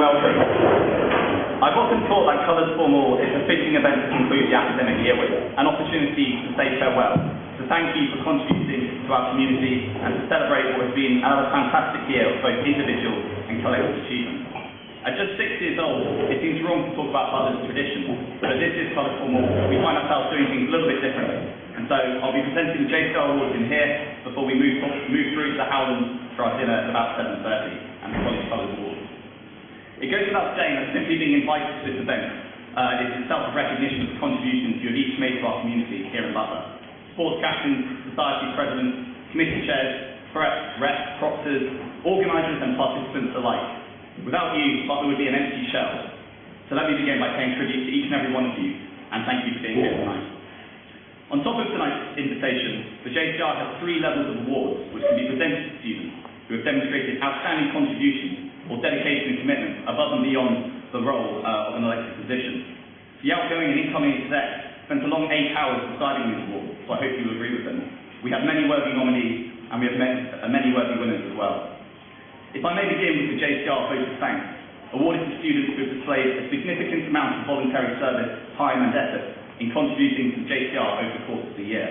welcome. I've often thought that Colours Formal is a fitting event to conclude the academic year with, an opportunity to say farewell, to thank you for contributing to our community and to celebrate what has been another fantastic year of both individual and collective achievement. At just 6 years old, it seems wrong to talk about Colours tradition, but this is Colours Formal. We find ourselves doing things a little bit differently. And so I'll be presenting the JCR Awards in here before we move through to the Howlands for our dinner at about 7:30 and the College Colours Awards. It goes without saying that simply being invited to this event is itself a recognition of the contributions you have each made to our community here in Butler. Sports captains, society presidents, committee chairs, reps, proctors, organisers and participants alike. Without you, Butler would be an empty shell. So let me begin by paying tribute to each and every one of you, and thank you for being here tonight. On top of tonight's invitation, the JCR has 3 levels of awards which can be presented to students who have demonstrated outstanding contributions or dedication and commitment above and beyond the role of an elected position. The outgoing and incoming execs spent a long 8 hours deciding these awards, so I hope you will agree with them. We have many worthy nominees, and we have many worthy winners as well. If I may begin with the JCR vote of thanks, awarded to students who have displayed a significant amount of voluntary service, time and effort in contributing to the JCR over the course of the year.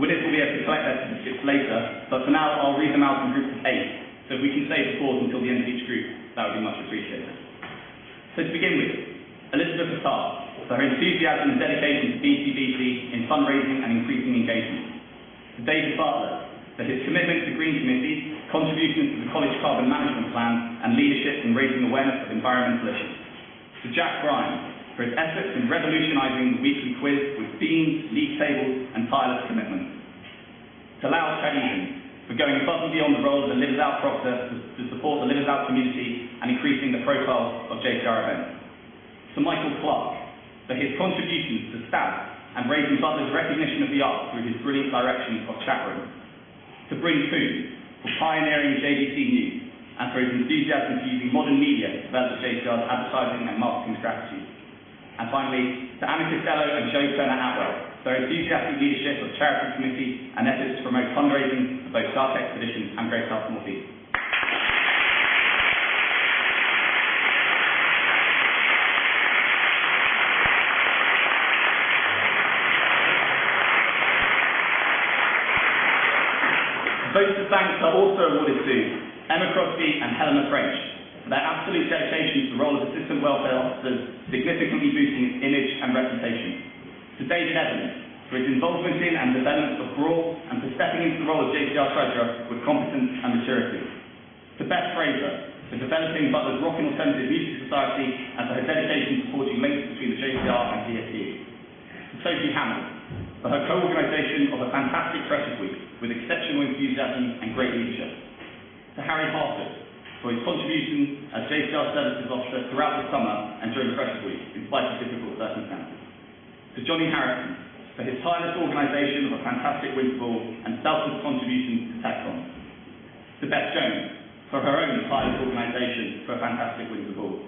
Winners will be able to collect their certificates later, but for now I'll read them out in groups of 8. So if we can save applause until the end of each group, that would be much appreciated. So to begin with, Elizabeth Attar, for her enthusiasm and dedication to BCBC in fundraising and increasing engagement. To David Butler, for his commitment to the Green Committee, contributions to the College Carbon Management Plan, and leadership in raising awareness of environmental issues. To Jack Bryan, for his efforts in revolutionising the weekly quiz with themes, league tables, and tireless commitment. To Lau Chahedin, for going above and beyond the role of the Live It Out process to support the Live It Out community and increasing the profile of JCR events. To Michael Clark, for his contributions to staff and raising Butler's recognition of the arts through his brilliant direction of chat room. To Bryn Coon, for pioneering JDC News and for his enthusiasm for using modern media to develop JCR's advertising and marketing strategies. And finally, to Anna Costello and Joe Turner-Atwell, for their enthusiastic leadership of charity committee and efforts to promote fundraising for both Dark Expedition and Great South North East. Votes of thanks are also awarded to Emma Crosby and Helena French for their absolute dedication to the role of assistant welfare officers, significantly boosting its image and reputation. To David Evans for his involvement in and development of Brawl and for stepping into the role of JCR Treasurer with competence and maturity. To Beth Fraser for developing Butler's Rock and Alternative Music Society and for her dedication to forging links between the JCR and DSU. To Sophie Hamill for her co-organisation of a fantastic Freshers Week with exceptional enthusiasm and great leadership. To Harry Harford for his contributions as JCR Services Officer throughout the summer and during the Freshers Week, in spite of difficult circumstances. To Johnny Harrison for his tireless organisation of a fantastic winter ball and selfless contributions to TechCon. To Beth Jones for her own tireless organisation for a fantastic winter ball.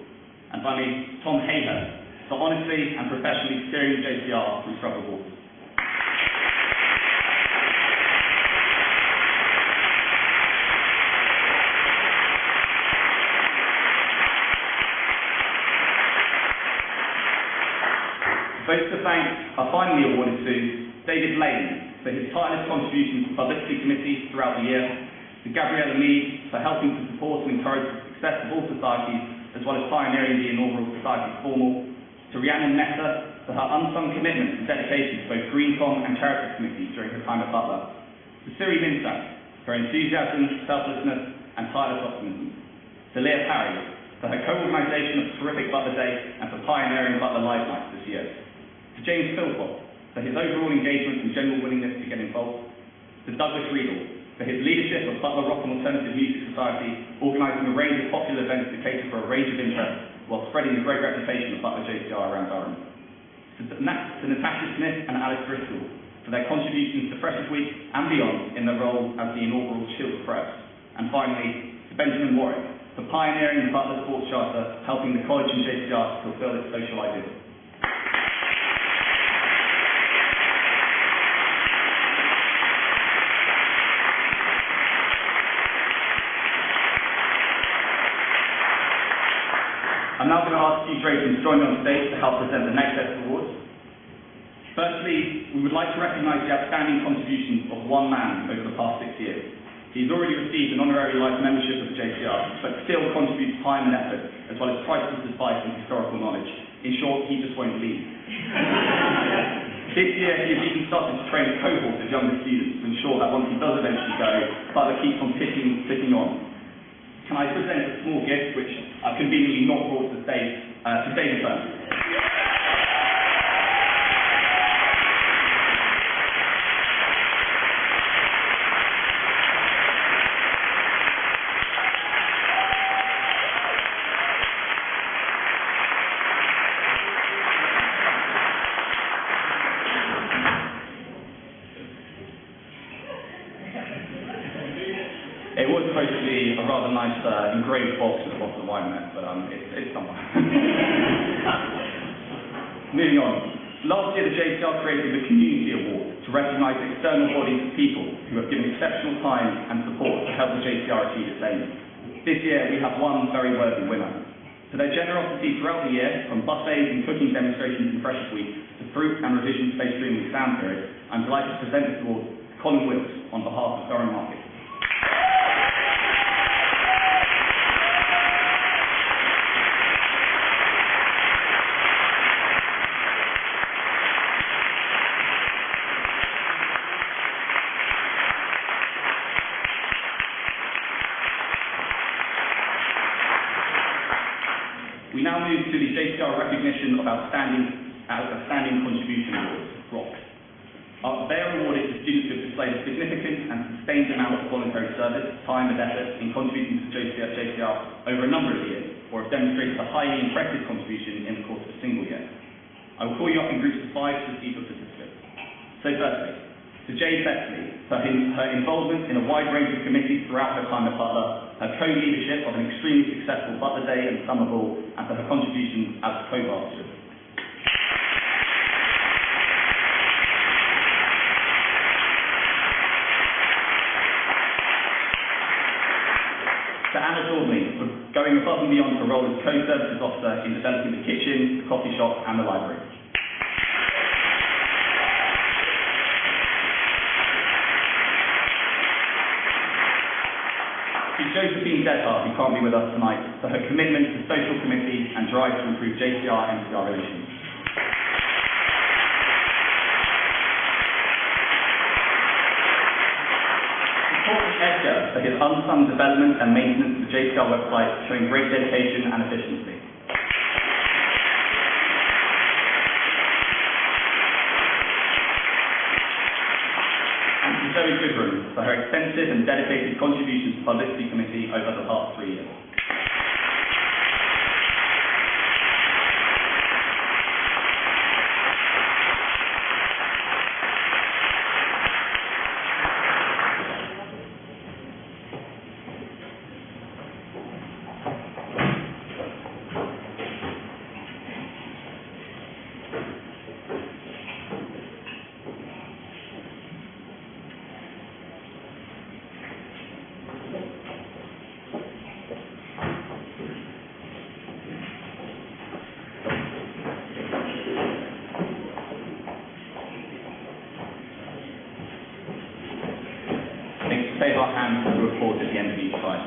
And finally, Tom Hayhurst for honestly and professionally steering the JCR through troubled waters. Votes of thanks are finally awarded to David Lane for his tireless contributions to the Publicity Committee throughout the year, to Gabriella Mead for helping to support and encourage the success of all societies, as well as pioneering the inaugural Society Formal, to Rhiannon Mehta for her unsung commitment and dedication to both GreenCom and Charities Committees during her time at Butler, to Siri Minsak for her enthusiasm, selflessness and tireless optimism, to Leah Parry for her co-organisation of terrific Butler Day and for pioneering Butler Live Nights this year, to James Philpott for his overall engagement and general willingness to get involved, to Douglas Riedel for his leadership of Butler Rock and Alternative Music Society, organising a range of popular events to cater for a range of interests while spreading the great reputation of Butler JCR around Durham, to Natasha Smith and Alice Bristol for their contributions to Freshers Week and beyond in their role as the inaugural Shield of Press, and finally to Benjamin Warwick for pioneering the Butler Sports Charter, helping the college and JCR to fulfil its social ideals. Operations join me on stage to help present the next set of awards. Firstly, we would like to recognise the outstanding contributions of one man over the past 6 years. He's already received an honorary life membership of the JCR, but still contributes time and effort, as well as priceless advice and historical knowledge. In short, he just won't leave. This year, he has even started to train a cohort of younger students to ensure that once he does eventually go, Butler keeps on ticking on. Can I present a small gift, which I've conveniently not brought to stage, to David Burns. It was supposed to be a rather nice engraved box at the bottom of the wine net, but it's somewhere. Moving on. Last year, the JCR created the Community Award to recognise external bodies of people who have given exceptional time and support to help the JCR achieve its aims. This year, we have one very worthy winner. For their generosity throughout the year, from buffets and cooking demonstrations in Freshers Week to fruit and revision-based streaming exam period, I'm delighted to present this award to Colin Wilkes on behalf of Durham Market. We now move to the JCR Recognition of Outstanding Contribution Awards, ROCs. They are awarded to students who have displayed a significant and sustained amount of voluntary service, time and effort in contributing to JCR over a number of years, or have demonstrated a highly impressive contribution in the course of a single year. I will call you up in groups of 5 to receive your certificates. So firstly, to Jade Betley for her involvement in a wide range of committees throughout her time at Butler, her co-leadership of an extremely successful Butler Day and Summer Ball, and for her contributions as co-master. To Anna Jordan for going above and beyond her role as co-services officer in developing the kitchen, the coffee shop and the library. To Josephine Dedhart, who can't be with us tonight, for her commitment to social committee and drive to improve JCR-MCR relations. To Courtney Edgar for his unsung development and maintenance of the JCR website, showing great dedication and efficiency. Zoe Goodrum for her extensive and dedicated contributions to the Publicity Committee over the past 3 years. Save our hands to report at the end of each slide.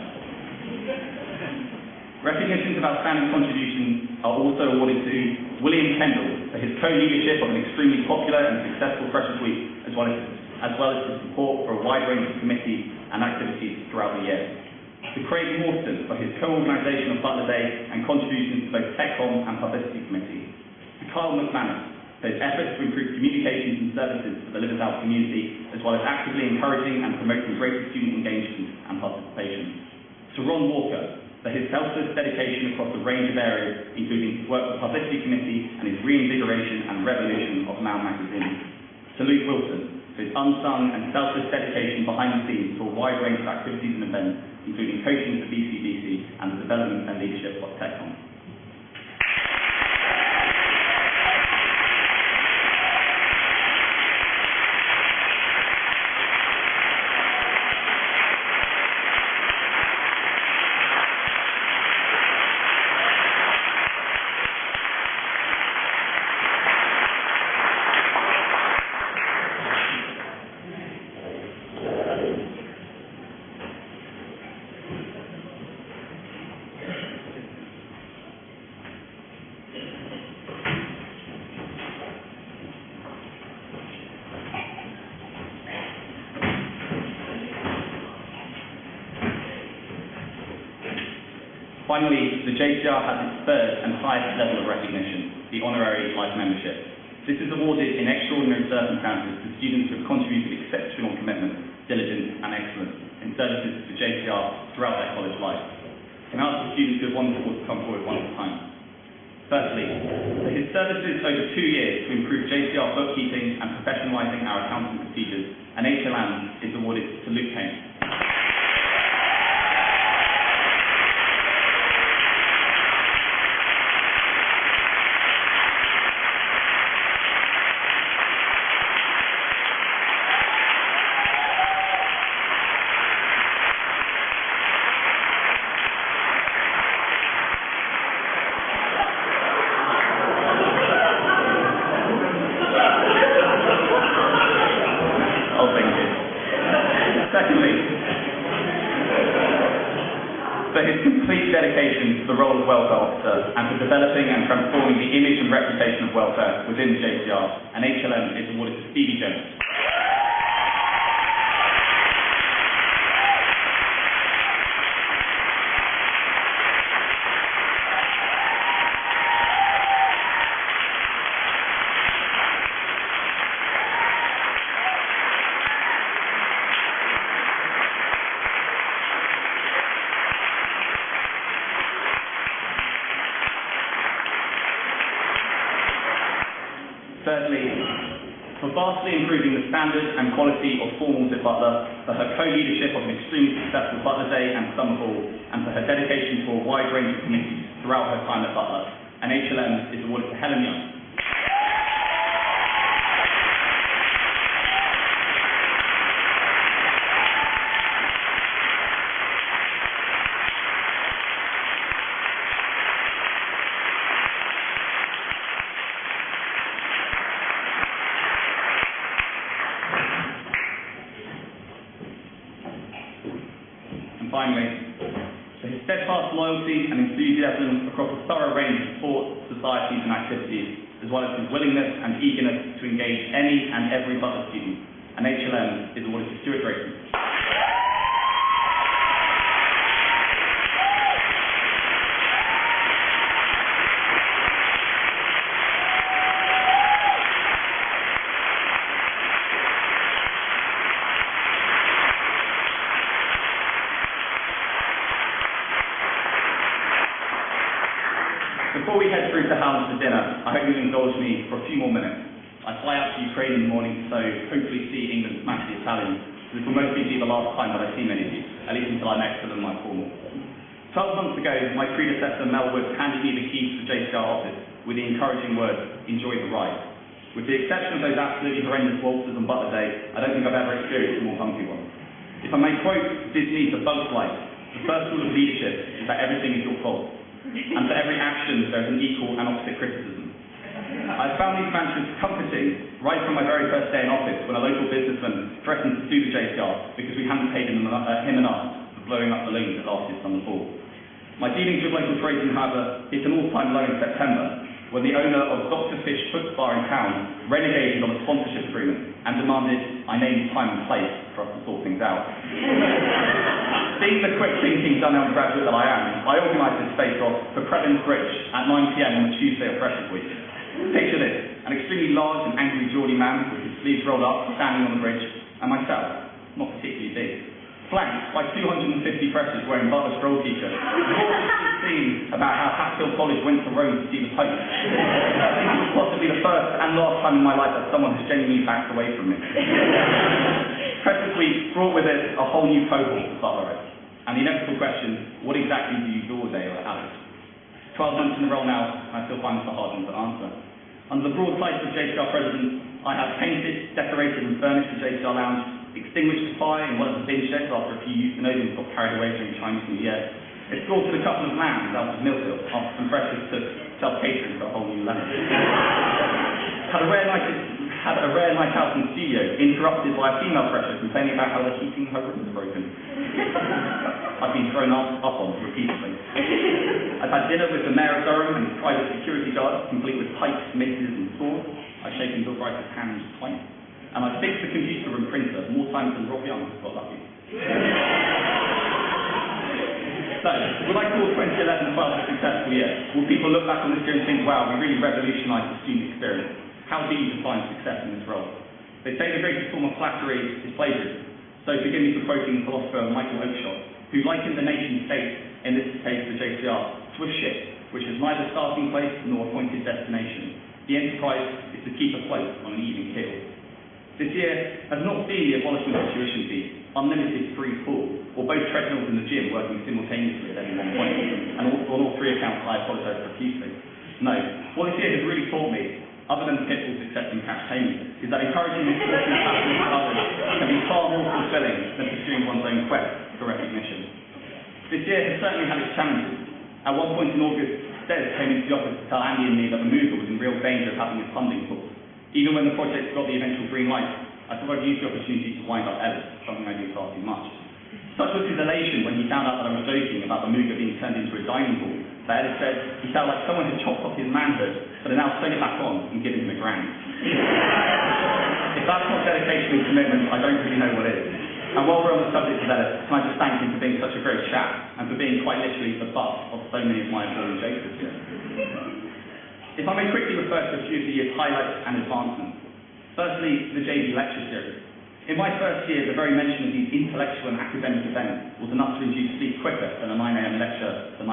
Recognitions of outstanding contributions are also awarded to William Kendall for his co-leadership of an extremely popular and successful Freshers Week, as well as his support for a wide range of committees and activities throughout the year. To Craig Morstan for his co-organisation of Butler Day and contributions to both TechCom and Publicity Committee. To Kyle McManus for his efforts to improve communications and services for the Liverpool community, as well as actively encouraging and promoting greater student engagement and participation. To Ron Walker for his selfless dedication across a range of areas, including his work with the Publicity Committee and his reinvigoration and revolution of Now magazine. To Luke Wilson for his unsung and selfless dedication behind the scenes to a wide range of activities and events, including coaching for BCBC and the development and leadership of TechCom. Finally, the JCR has its third and highest level of recognition, the Honorary Life Membership. This is awarded in extraordinary circumstances to students who have contributed exceptional commitment, diligence and excellence in services to JCR throughout their college life. Can I ask the students who have won the award to come forward one at a time? Firstly, for his services over 2 years to improve JCR bookkeeping and professionalising our accounting procedures, an HLM is awarded to Luke Kane. Secondly, for his complete dedication to the role of welfare officer and for developing and transforming the image and reputation of welfare within the JCR, an HLM is awarded to Stevie Jones. Thirdly, for vastly improving the standard and quality of formals at Butler, for her co-leadership of an extremely successful Butler Day and Summer Hall, and for her dedication to a wide range of committees throughout her time at Butler, an HLM is awarded to Helen Young. Finally, for his steadfast loyalty and enthusiasm across a thorough range of sports, societies and activities, as well as his willingness and eagerness to engage any and every Butler student, an HLM is awarded to Stuart Grayson. Before we head through to Hallam for dinner, I hope you'll indulge me for a few more minutes. I fly out to Ukraine in the morning, so hopefully see England smash the Italians. This will mostly be the last time that I see many of you, at least until I'm excellent in my formal. 12 months ago, my predecessor Mel Wood handed me the keys to the JCR office with the encouraging words, "Enjoy the ride." With the exception of those absolutely horrendous waltzes on Butler Day, I don't think I've ever experienced a more funky one. If I may quote Disney's The Bug's Life, the first rule of leadership is that everything is your fault. And for every action, there is an equal and opposite criticism. I found these mantras comforting right from my very first day in office when a local businessman threatened to sue the JCR because we hadn't paid him enough for blowing up balloons at last year's summer ball. My dealings with local tradesmen, however, hit an all-time low in September when the owner of Dr. Fish Foot Bar in town renegated on a sponsorship agreement and demanded I name time and place for us to sort things out. Being the quick-thinking, done-out graduate that I am, I organised this face-off for Previn's Bridge at 9 p.m. on the Tuesday of Freshers Week. Picture this, an extremely large and angry Geordie man with his sleeves rolled up, standing on the bridge, and myself, not particularly big, flanked by 250 freshers wearing Butler stroll t-shirts, cautiously seen about how Hatfield College went to Rome to see the Pope. I think it was possibly the first and last time in my life that someone has genuinely backed away from me. Freshers Week brought with it a whole new cohort of Butlerites. And the inevitable question, what exactly do you do all day, Alex? 12 months in a row now, and I still find this a hard one to answer. Under the broad title of JCR President, I have painted, decorated and furnished the JCR Lounge, extinguished the fire in one of the bin sheds after a few Euthanavians got carried away during Chinese New Year, escorted a couple of lambs out of Millfield after some freshers took self-catering for a whole new land. Had a rare night out in the studio, interrupted by a female fresher complaining about how the heating in her room was broken. I've been thrown up on repeatedly. I've had dinner with the Mayor of Durham and his private security guard, complete with pikes, maces and swords. I've shaken Bill Brice's hand twice. And I've fixed the computer room printer more times than Rob Young got lucky. So, would I call 2011-12 a successful year? Will people look back on this year and think, wow, we really revolutionised the student experience? How do you define success in this role? They say the greatest form of flattery is plagiarism. So forgive me for quoting the philosopher Michael Oakeshott, who likened the nation state, in this case the JCR, to a ship which has neither starting place nor appointed destination. The enterprise is to keep afloat on an even keel. This year has not seen the abolishment of tuition fees, unlimited free fall, or both treadmills in the gym working simultaneously at any one point, and on all three accounts I apologise profusely. No, what this year has really taught me, other than the pitfalls accepting cash payment, is that encouraging and supporting the passion for others can be far more fulfilling than pursuing one's own quest for recognition. This year has certainly had its challenges. At one point in August, Des came into the office to tell Andy and me that the mover was in real danger of having its funding pulled. Even when the project got the eventual green light, I thought I'd use the opportunity to wind up Ellis, something I do far too much. Such was his elation when he found out that I was joking about the Muga being turned into a dining hall, that Ellis said he felt like someone had chopped off his manhood, but had now sewn it back on and given him a grand. If that's not dedication and commitment, I don't really know what is. And while we're on the subject of Ellis, can I just thank him for being such a great chap, and for being quite literally the butt of so many of my fallen jokes this year. If I may quickly refer to a few of the year's highlights and advancements. Firstly, the JV lecture series. In my first year, the very mention of these intellectual and academic events was enough to induce sleep quicker than a 9 AM lecture the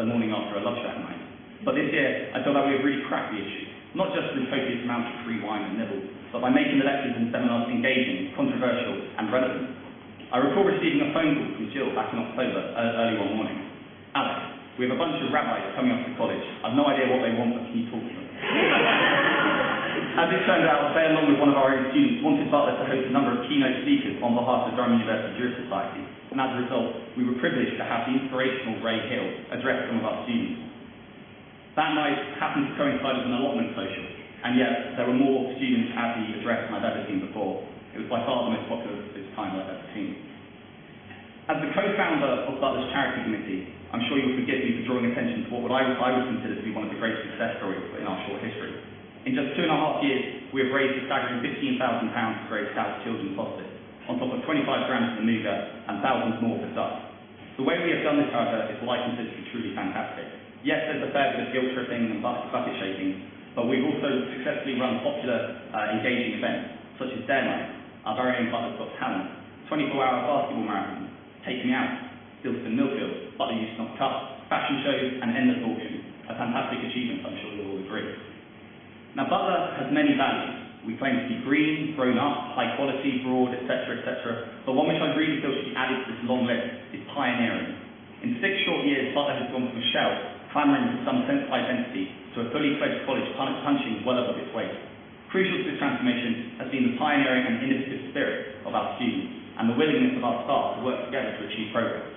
morning after a love shack night. But this year, I feel that we have really cracked the issue, not just with copious amounts of free wine and nibbles, but by making the lectures and seminars engaging, controversial, and relevant. I recall receiving a phone call from Jill back in October, early one morning. Alex, we have a bunch of rabbis coming up to college. I've no idea what they want, but can you talk to them? As it turned out, they, along with one of our own students, wanted Butler to host a number of keynote speakers on behalf of the Durham University Jewish Society, and as a result, we were privileged to have the inspirational Ray Hill address some of our students. That night happened to coincide with an allotment social, and yet there were more students at the address than I've ever seen before. It was by far the most popular of its kind I've ever seen. As the co-founder of Butler's charity committee, I'm sure you'll forgive me for drawing attention to what I would consider to be one of the great success stories in our short history. In just 2.5 years, we have raised a staggering £15,000 for Great Scout Children's Hospice, on top of 25 grand for the Muga and thousands more for SUS. The way we have done this, however, is what I consider to be truly fantastic. Yes, there's a fair bit of guilt tripping and bucket shaking, but we've also successfully run popular, engaging events, such as Dare Night, our very own Butler's Got Talent, 24-hour basketball marathon, Take Me Out, Dilston Millfield, Butler Youth Not Cup, fashion shows, and endless auctions. A fantastic achievement, I'm sure you'll all agree. Now, Butler has many values. We claim to be green, grown up, high quality, broad, etc., but one which I really feel should be added to this long list is pioneering. In 6 short years, Butler has gone from a shell, clamouring for some sense of identity, to a fully fledged college punching well above its weight. Crucial to this transformation has been the pioneering and innovative spirit of our students, and the willingness of our staff to work together to achieve progress.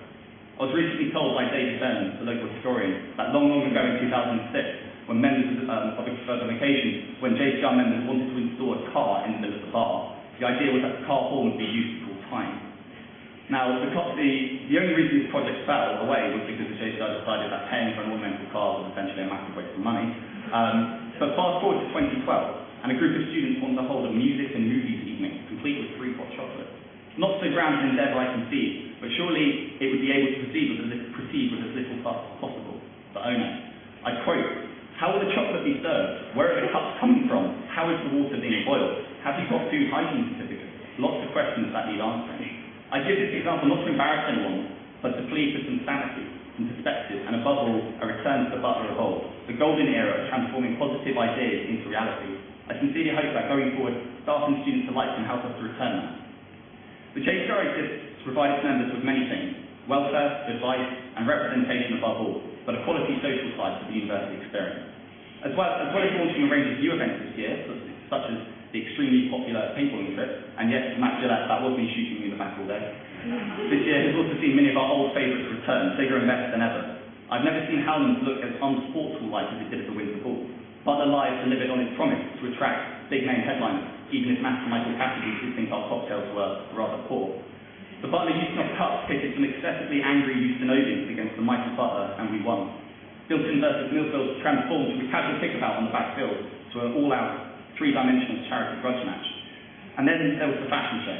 I was recently told by David Byrne, the local historian, that long ago in 2006, when members of an occasion, when JCR members wanted to install a car in the middle of the bar, the idea was that the car horn would be used full time. Now, the only reason this project fell away was because the JCR decided that paying for an ornamental car was essentially a massive waste of money. But fast forward to 2012, and a group of students wanted to hold a music and movies evening, complete with free hot chocolate. Not so grand an endeavour I conceive, but surely it would be able to proceed with as little fuss as possible. But oh no. I quote, "How will the chocolate be served? Where are the cups coming from? How is the water being boiled? Have you got food hygiene certificates?" Lots of questions that need answering. I give this example not to embarrass anyone, but to plead for some sanity, some perspective, and above all, a return to the Butler of old, the golden era of transforming positive ideas into reality. I sincerely hope that going forward, staff and students alike can help us to return that. The JCR exists to provide its members with many things: welfare, advice, and representation above all, but a quality social side to the university experience. As well as launching a range of new events this year, such as the extremely popular paintballing trip, and yes, Matt Gillette, that was me shooting you in the back all day. This year has also seen many of our old favourites return, bigger and better than ever. I've never seen Howlands look as unsportsmanlike as it did at the Winter Ball. Butler Live delivered on its promise to attract big-name headliners, even if Master Michael Cassidy did think our cocktails were rather poor. The Butler Youth Not Cup pitted some excessively angry Houstonians against the mighty Butler, and we won. Dilton versus Millfield transformed from a casual kickabout on the back field to an all-out, three-dimensional charity grudge match. And then there was the fashion show.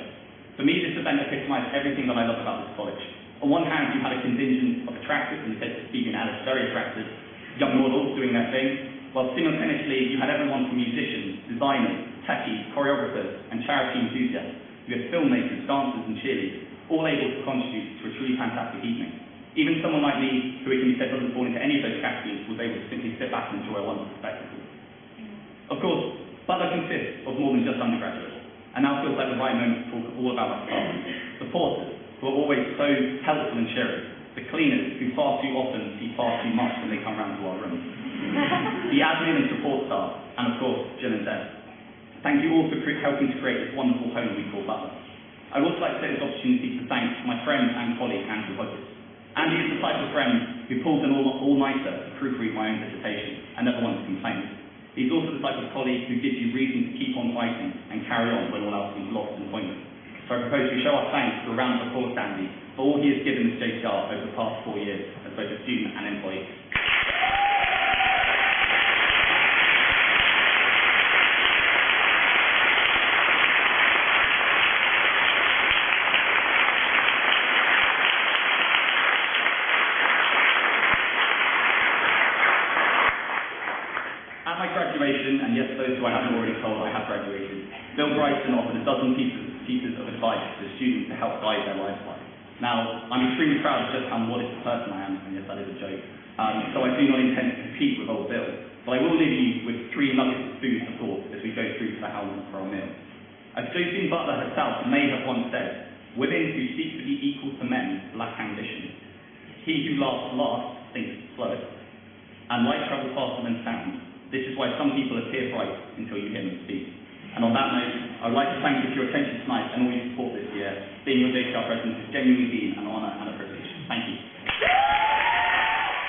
For me, this event epitomised everything that I love about this college. On one hand, you had a contingent of attractive, and Stephen Alex, very attractive, young models doing their thing, while simultaneously you had everyone from musicians, designers, techies, choreographers, and charity enthusiasts. You had filmmakers, dancers, and cheerleaders, all able to contribute to a truly fantastic evening. Even someone like me, who it can be said doesn't fall into any of those categories, was able to simply sit back and enjoy a wonderful spectacle. Of course, Butler consists of more than just undergraduates, and now feels like the right moment to talk all about our department. The porters, who are always so helpful and cheery. The cleaners, who far too often see far too much when they come round to our rooms. The admin and support staff, and of course, Jill and Deb. Thank you all for helping to create this wonderful home we call Butler. I'd also like to take this opportunity to thank my friend and colleague, Andrew Hodges. Andy is the type of friend who pulls an all-nighter to proofread my own dissertation and never once complains. He's also the type of colleague who gives you reason to keep on fighting and carry on when all else seems lost and pointless. So I propose we show our thanks with a round of applause to Andy for all he has given to JCR over the past 4 years as both a student and employee. At my graduation, and yes, those who I haven't already told I have graduated, Bill Bryson offered a dozen pieces of advice to students to help guide their life. Now, I'm extremely proud of just how modest a person I am, and yes, that is a joke, so I do not intend to compete with old Bill, but I will leave you with 3 nuggets of food for thought as we go through to the houses for our meal. As Josephine Butler herself may have once said, women who seek to be equal to men lack ambition. He who laughs last thinks slowest, and light travels faster than sound. This is why some people appear bright until you hear them speak. And on that note, I would like to thank you for your attention tonight and all your support this year. Being your JCR President has genuinely been an honour and a privilege. Thank you.